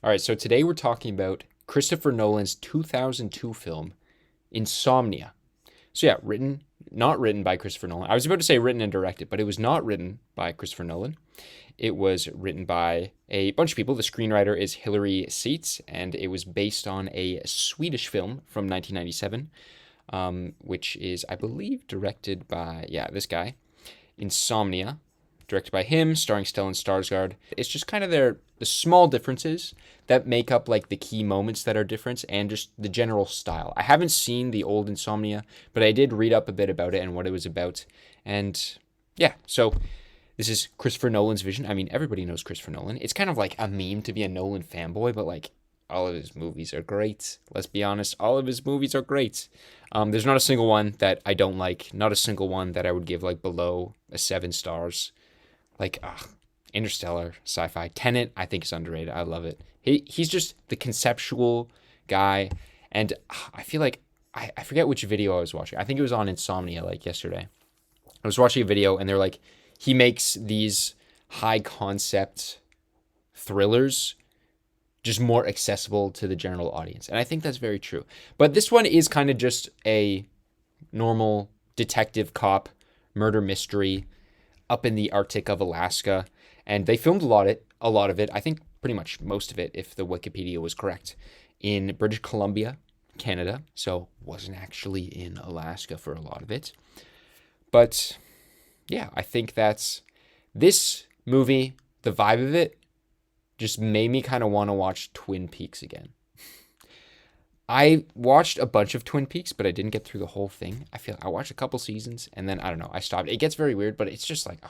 All right, so today we're talking about Christopher Nolan's 2002 film, Insomnia. So yeah, not written by Christopher Nolan. I was about to say written and directed, but it was not written by Christopher Nolan. It was written by a bunch of people. The screenwriter is Hilary Seitz, and it was based on a Swedish film from 1997, which is, I believe, directed by, this guy, Insomnia, directed by him, starring Stellan Skarsgård. It's just kind of the small differences that make up like the key moments that are different and just the general style. I haven't seen the old Insomnia, but I did read up a bit about it and what it was about. And yeah, so this is Christopher Nolan's vision. I mean, everybody knows Christopher Nolan. It's kind of like a meme to be a Nolan fanboy, but like all of his movies are great. Let's be honest, all of his movies are great. There's not a single one that I don't like. Not a single one that I would give like below a 7 stars. Like, Interstellar, sci-fi. Tenet, I think is underrated. I love it. He's just the conceptual guy. And I feel like, I forget which video I was watching. I think it was on Insomnia, like yesterday. I was watching a video and they're like, he makes these high concept thrillers just more accessible to the general audience. And I think that's very true. But this one is kind of just a normal detective cop murder mystery up in the Arctic of Alaska, and they filmed a lot of it. I think pretty much most of it, if the Wikipedia was correct, in British Columbia, Canada. So wasn't actually in Alaska for a lot of it. But yeah, I think that's this movie. The vibe of it just made me kind of want to watch Twin Peaks again. I watched a bunch of Twin Peaks, but I didn't get through the whole thing. I watched a couple seasons and then I don't know, I stopped. It gets very weird, but it's just like,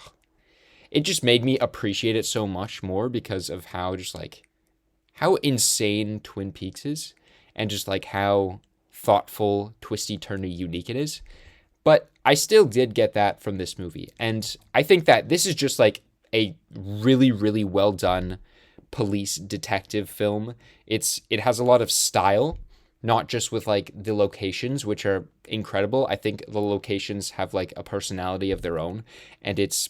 it just made me appreciate it so much more because of how just like how insane Twin Peaks is and just like how thoughtful, twisty, turny, unique it is. But I still did get that from this movie. And I think that this is just like a really, really well done police detective film. It has a lot of style, not just with like the locations, which are incredible. I think the locations have like a personality of their own. And it's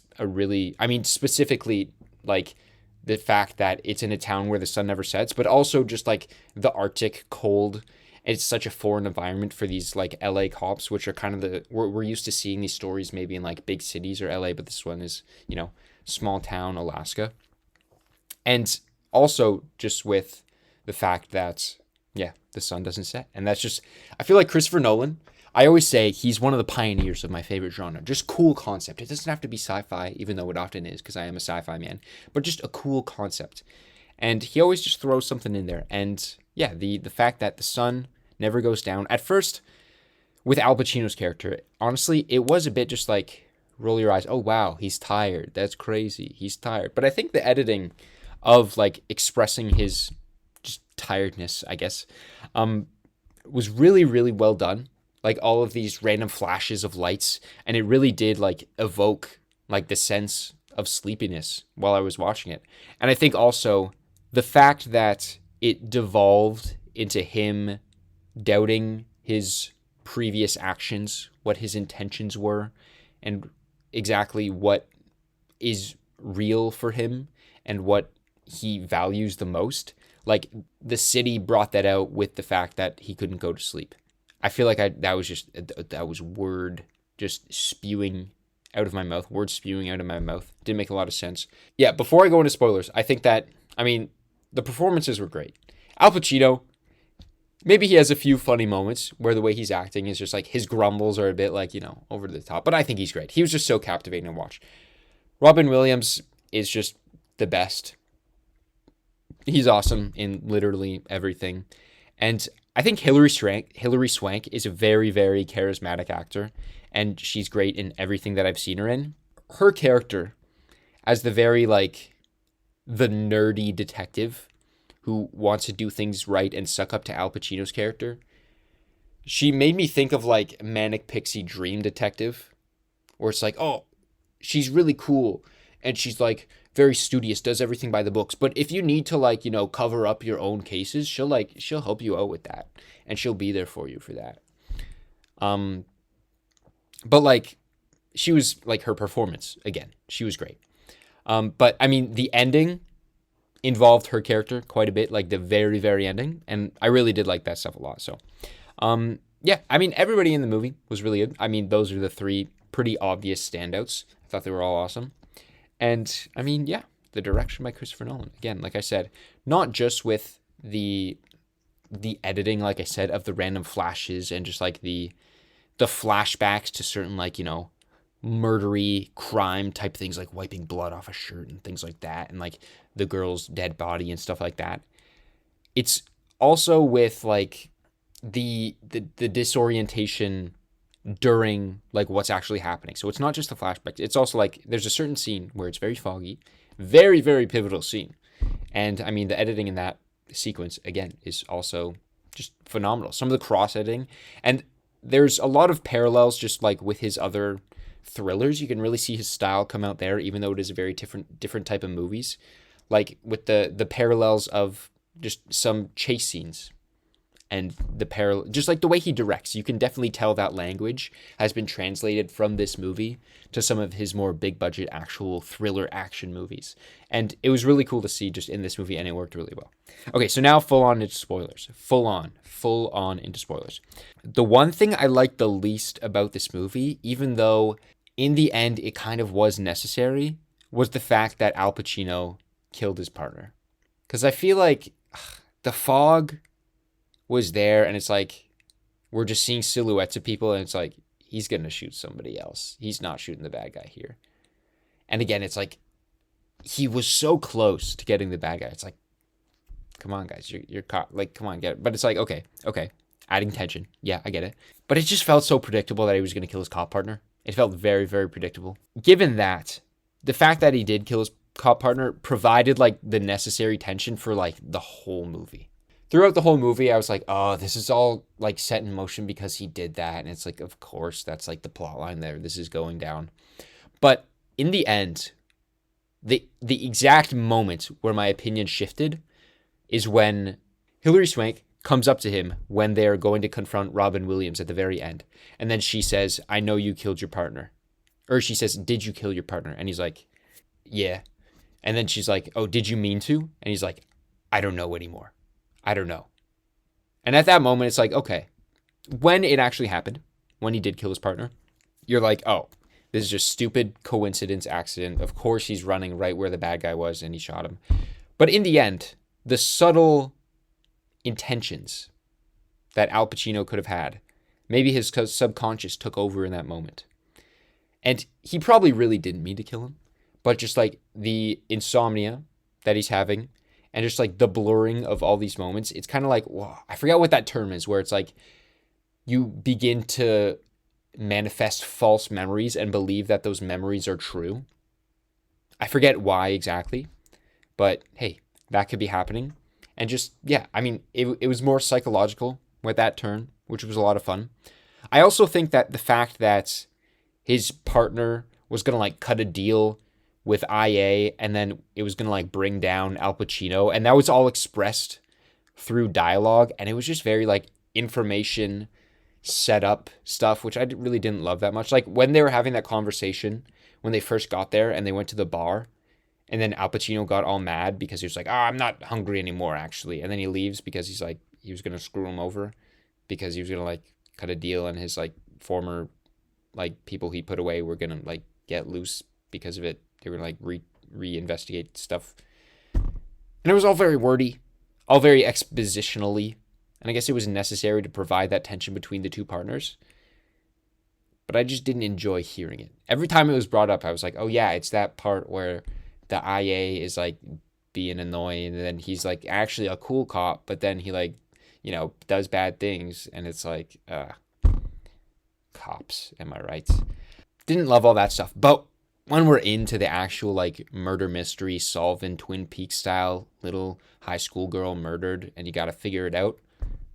specifically like the fact that it's in a town where the sun never sets, but also just like the Arctic cold. It's such a foreign environment for these like LA cops, which are kind of we're used to seeing these stories maybe in like big cities or LA, but this one is, small town Alaska. And also just with the fact that, the sun doesn't set. And that's just, I feel like Christopher Nolan, I always say he's one of the pioneers of my favorite genre. Just cool concept. It doesn't have to be sci-fi, even though it often is, because I am a sci-fi man, but just a cool concept. And he always just throws something in there. And yeah, the fact that the sun never goes down. At first, with Al Pacino's character, honestly, it was a bit just like, roll your eyes. Oh, wow, he's tired. That's crazy. He's tired. But I think the editing of like expressing his just tiredness, I guess, was really, really well done. Like all of these random flashes of lights, and it really did like evoke like the sense of sleepiness while I was watching it. And I think also the fact that it devolved into him doubting his previous actions, what his intentions were, and exactly what is real for him and what he values the most. Like the city brought that out with the fact that he couldn't go to sleep. I feel like that was word just spewing out of my mouth, words spewing out of my mouth. Didn't make a lot of sense. Yeah, before I go into spoilers, I think that, the performances were great. Al Pacino, maybe he has a few funny moments where the way he's acting is just like his grumbles are a bit like, over the top, but I think he's great. He was just so captivating to watch. Robin Williams is just the best. He's awesome in literally everything. And I think Hilary Swank is a very, very charismatic actor, and she's great in everything that I've seen her in. Her character as the very, like, the nerdy detective who wants to do things right and suck up to Al Pacino's character, she made me think of, like, Manic Pixie Dream Detective, where it's like, oh, she's really cool, and she's, like, very studious, does everything by the books. But if you need to, like, cover up your own cases, she'll help you out with that. And she'll be there for you for that. But like, she was like her performance again. She was great. But I mean, the ending involved her character quite a bit, like the very, very ending. And I really did like that stuff a lot. So, yeah, I mean, everybody in the movie was really good. I mean, those are the three pretty obvious standouts. I thought they were all awesome. And I mean, yeah, the direction by Christopher Nolan. Again, like I said, not just with the editing, like I said, of the random flashes and just like the flashbacks to certain, like, murdery crime type things, like wiping blood off a shirt and things like that, and like the girl's dead body and stuff like that. It's also with like the disorientation during like what's actually happening. So it's not just the flashbacks. It's also like there's a certain scene where it's very foggy, very, very pivotal scene. And I mean, the editing in that sequence, again, is also just phenomenal. Some of the cross editing, and there's a lot of parallels just like with his other thrillers. You can really see his style come out there, even though it is a very different type of movies. Like with the parallels of just some chase scenes and just like the way he directs, you can definitely tell that language has been translated from this movie to some of his more big budget actual thriller action movies. And it was really cool to see just in this movie, and it worked really well. Okay, so now full on into spoilers. Full on into spoilers. The one thing I liked the least about this movie, even though in the end it kind of was necessary, was the fact that Al Pacino killed his partner. Because I feel like the fog was there, and it's like we're just seeing silhouettes of people, and it's like he's gonna shoot somebody else. He's not shooting the bad guy here. And again, it's like he was so close to getting the bad guy. It's like, come on, guys, you're caught. Like, come on, get it. But it's like, okay, adding tension. Yeah, I get it. But it just felt so predictable that he was gonna kill his cop partner. It felt very, very predictable. Given that, the fact that he did kill his cop partner provided like the necessary tension for like the whole movie. Throughout the whole movie, I was like, oh, this is all like set in motion because he did that. And it's like, of course, that's like the plot line there. This is going down. But in the end, the exact moment where my opinion shifted is when Hilary Swank comes up to him when they're going to confront Robin Williams at the very end. And then she says, I know you killed your partner. Or she says, did you kill your partner? And he's like, yeah. And then she's like, oh, did you mean to? And he's like, I don't know anymore. I don't know. And at that moment, it's like, okay, when it actually happened, when he did kill his partner, you're like, oh, this is just stupid coincidence, accident. Of course, he's running right where the bad guy was and he shot him. But in the end, the subtle intentions that Al Pacino could have had, maybe his subconscious took over in that moment. And he probably really didn't mean to kill him, but just like the insomnia that he's having, and just like the blurring of all these moments, it's kind of like, wow, I forget what that term is, where it's like you begin to manifest false memories and believe that those memories are true. I forget why exactly, but hey, that could be happening. And just, yeah, I mean, it was more psychological with that turn, which was a lot of fun. I also think that the fact that his partner was going to like cut a deal with IA, and then it was going to like bring down Al Pacino, and that was all expressed through dialogue, and it was just very like information setup stuff, which I really didn't love that much. Like when they were having that conversation when they first got there and they went to the bar, and then Al Pacino got all mad because he was like, I'm not hungry anymore, actually. And then he leaves because he's like, he was going to screw him over because he was going to like cut a deal, and his like former like people he put away were going to like get loose because of it. They were like reinvestigate stuff. And it was all very wordy, all very expositionally. And I guess it was necessary to provide that tension between the two partners. But I just didn't enjoy hearing it. Every time it was brought up, I was like, oh yeah, it's that part where the IA is like being annoying, and then he's like actually a cool cop, but then he like, does bad things, and it's like, cops, am I right? Didn't love all that stuff. But when we're into the actual like murder mystery, solving Twin Peaks style, little high school girl murdered, and you got to figure it out,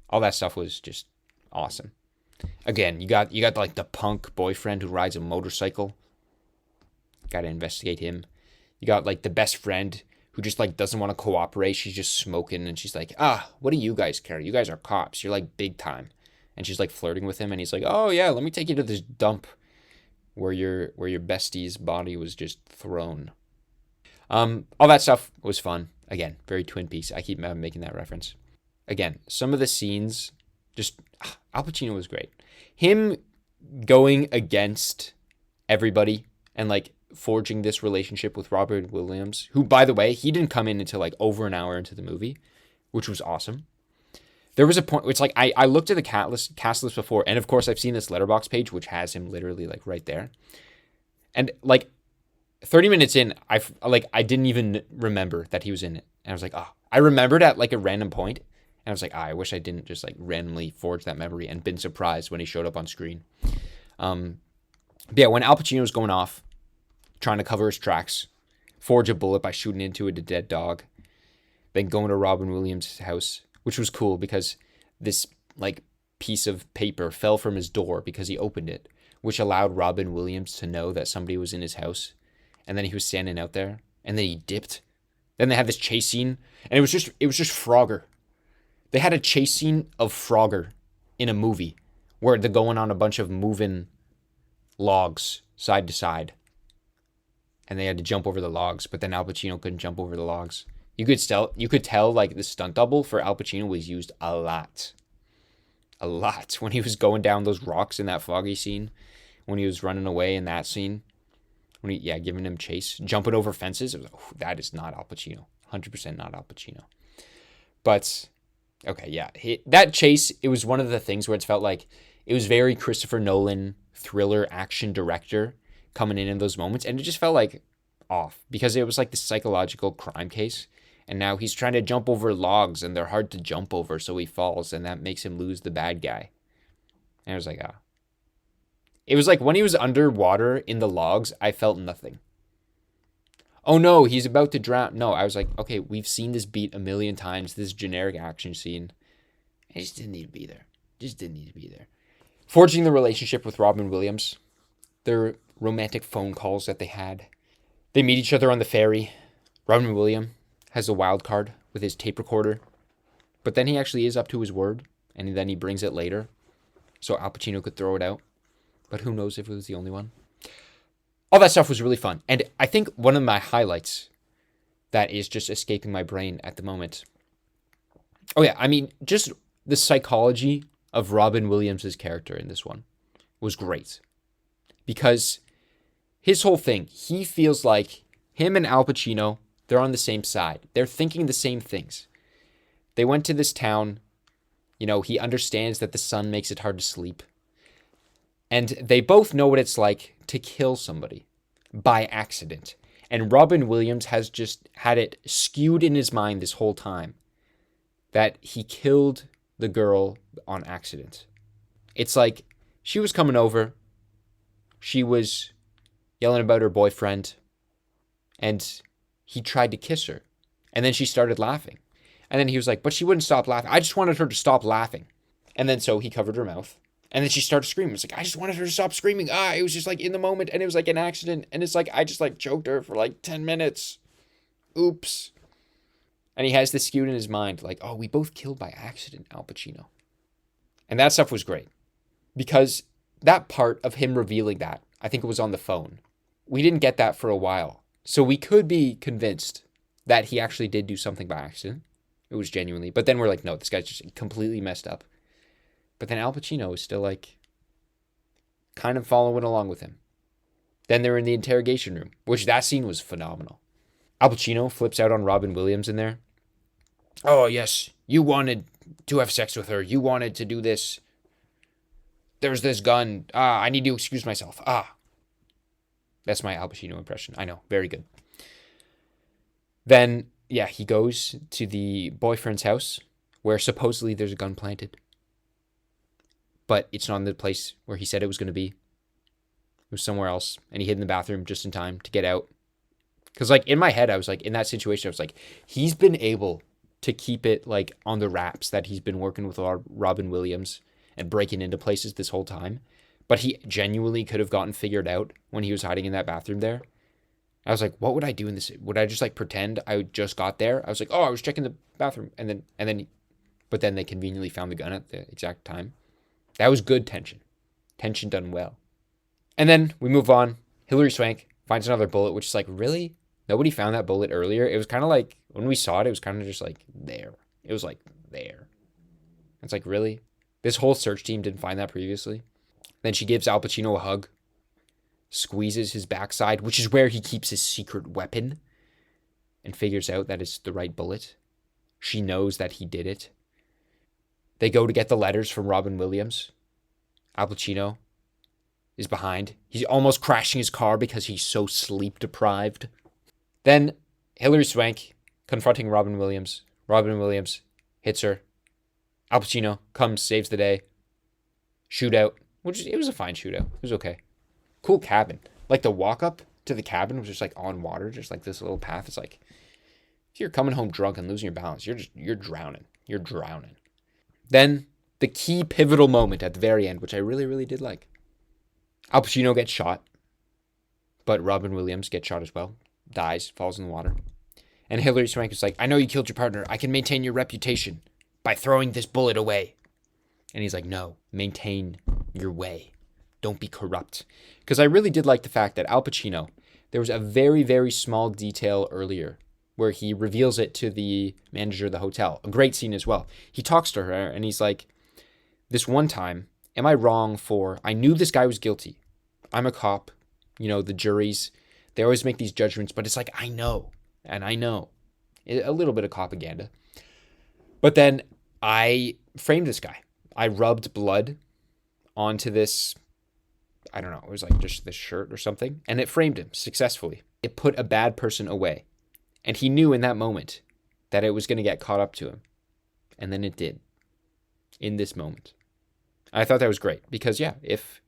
all that stuff was just awesome. Again, you got like the punk boyfriend who rides a motorcycle. Got to investigate him. You got like the best friend who just like doesn't want to cooperate. She's just smoking, and she's like, what do you guys care? You guys are cops. You're like big time. And she's like flirting with him, and he's like, oh yeah, let me take you to this dump where your bestie's body was just thrown. All that stuff was fun. Again, very Twin Peaks. I keep making that reference. Again, some of the scenes, just Al Pacino was great. Him going against everybody and like forging this relationship with Robert Williams, who, by the way, he didn't come in until like over an hour into the movie, which was awesome. There was a point, it's like I looked at the cast list before, and of course I've seen this Letterboxd page, which has him literally like right there. And like 30 minutes in, I didn't even remember that he was in it. And I was like, I remembered at like a random point, and I was like, I wish I didn't just like randomly forge that memory and been surprised when he showed up on screen. But yeah, when Al Pacino was going off, trying to cover his tracks, forge a bullet by shooting into a dead dog, then going to Robin Williams' house, which was cool because this like piece of paper fell from his door because he opened it, which allowed Robin Williams to know that somebody was in his house. And then he was standing out there, and then he dipped. Then they had this chase scene, and it was just Frogger. They had a chase scene of Frogger in a movie where they're going on a bunch of moving logs side to side. And they had to jump over the logs, but then Al Pacino couldn't jump over the logs. You could tell like the stunt double for Al Pacino was used a lot when he was going down those rocks in that foggy scene, when he was running away in that scene, when giving him chase, jumping over fences. It was that is not Al Pacino, 100% not Al Pacino. But okay, yeah, that chase, it was one of the things where it felt like it was very Christopher Nolan thriller action director coming in those moments, and it just felt like off because it was like the psychological crime case. And now he's trying to jump over logs, and they're hard to jump over, so he falls, and that makes him lose the bad guy. And I was like, It was like when he was underwater in the logs, I felt nothing. Oh no, he's about to drown. No, I was like, okay, we've seen this beat a million times, this generic action scene. I just didn't need to be there. Forging the relationship with Robin Williams, their romantic phone calls that they had. They meet each other on the ferry. Robin Williams has a wild card with his tape recorder, but then he actually is up to his word, and then he brings it later so Al Pacino could throw it out, but who knows if it was the only one. All that stuff was really fun, and I think one of my highlights that is just escaping my brain at the moment, just the psychology of Robin Williams' character in this one was great, because his whole thing, he feels like him and Al Pacino, they're on the same side. They're thinking the same things. They went to this town. He understands that the sun makes it hard to sleep. And they both know what it's like to kill somebody by accident. And Robin Williams has just had it skewed in his mind this whole time that he killed the girl on accident. It's like she was coming over. She was yelling about her boyfriend. And he tried to kiss her, and then she started laughing. And then he was like, but she wouldn't stop laughing. I just wanted her to stop laughing. And then so he covered her mouth, and then she started screaming. It's like, I just wanted her to stop screaming. It was just like in the moment, and it was like an accident. And it's like, I just like choked her for like 10 minutes. Oops. And he has this skewed in his mind, like, we both killed by accident, Al Pacino. And that stuff was great, because that part of him revealing that, I think it was on the phone. We didn't get that for a while. So we could be convinced that he actually did do something by accident. It was genuinely. But then we're like, no, this guy's just completely messed up. But then Al Pacino is still like kind of following along with him. Then they're in the interrogation room, which that scene was phenomenal. Al Pacino flips out on Robin Williams in there. Oh, yes, you wanted to have sex with her. You wanted to do this. There's this gun. I need to excuse myself. That's my Al Pacino impression. I know. Very good. Then, he goes to the boyfriend's house where supposedly there's a gun planted. But it's not in the place where he said it was going to be. It was somewhere else. And he hid in the bathroom just in time to get out. Because, like, in my head, I was like, in that situation, I was like, he's been able to keep it, like, on the wraps that he's been working with Robin Williams and breaking into places this whole time. But he genuinely could have gotten figured out when he was hiding in that bathroom there. I was like, what would I do in this? Would I just like pretend I just got there? I was like, I was checking the bathroom. But then they conveniently found the gun at the exact time. That was good tension. Tension done well. And then we move on. Hilary Swank finds another bullet, which is like, really? Nobody found that bullet earlier. It was kind of like when we saw it, it was kind of just like there. It was like there. It's like, really? This whole search team didn't find that previously? Then she gives Al Pacino a hug, squeezes his backside, which is where he keeps his secret weapon, and figures out that it's the right bullet. She knows that he did it. They go to get the letters from Robin Williams. Al Pacino is behind. He's almost crashing his car because he's so sleep deprived. Then Hilary Swank confronting Robin Williams. Robin Williams hits her. Al Pacino comes, saves the day. Shootout. It was a fine shootout. It was okay. Cool cabin. Like the walk up to the cabin was just like on water, just like this little path. It's like if you're coming home drunk and losing your balance, you're drowning. You're drowning. Then the key pivotal moment at the very end, which I really, really did like. Al Pacino gets shot, but Robin Williams gets shot as well. Dies, falls in the water. And Hilary Swank is like, I know you killed your partner. I can maintain your reputation by throwing this bullet away. And he's like, no, maintain your way. Don't be corrupt. Because I really did like the fact that Al Pacino, there was a very, very small detail earlier where he reveals it to the manager of the hotel. A great scene as well. He talks to her and he's like, this one time, am I wrong for, I knew this guy was guilty. I'm a cop. You know, the juries, they always make these judgments, but it's like, I know. And I know. A little bit of propaganda. But then I framed this guy. I rubbed blood onto this, I don't know, it was like just this shirt or something, and it framed him successfully. It put a bad person away. And he knew in that moment that it was going to get caught up to him. And then it did. In this moment. I thought that was great because, yeah, if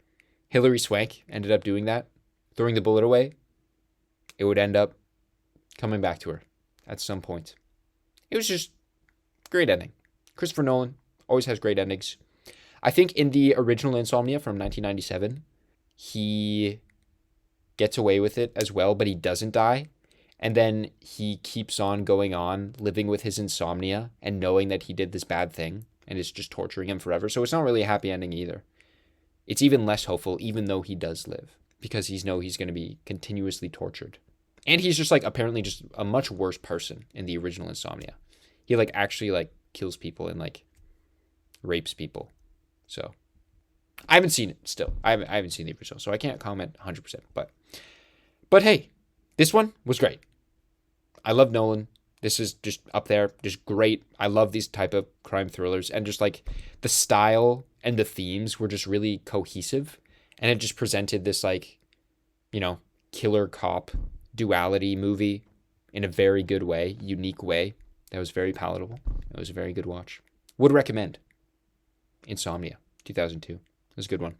Hilary Swank ended up doing that, throwing the bullet away, it would end up coming back to her at some point. It was just great ending. Christopher Nolan always has great endings. I think in the original Insomnia from 1997, he gets away with it as well, but he doesn't die. And then he keeps on going on, living with his insomnia and knowing that he did this bad thing and it's just torturing him forever. So it's not really a happy ending either. It's even less hopeful, even though he does live, because he's going to be continuously tortured. And he's just like apparently just a much worse person in the original Insomnia. He like actually like kills people and like rapes people. So I haven't seen it still. I haven't seen the original, so I can't comment 100%. But hey, this one was great. I love Nolan. This is just up there, just great. I love these type of crime thrillers, and just like the style and the themes were just really cohesive, and it just presented this like, you know, killer cop duality movie in a very good way, unique way. That was very palatable. It was a very good watch. Would recommend. Insomnia, 2002. It was a good one.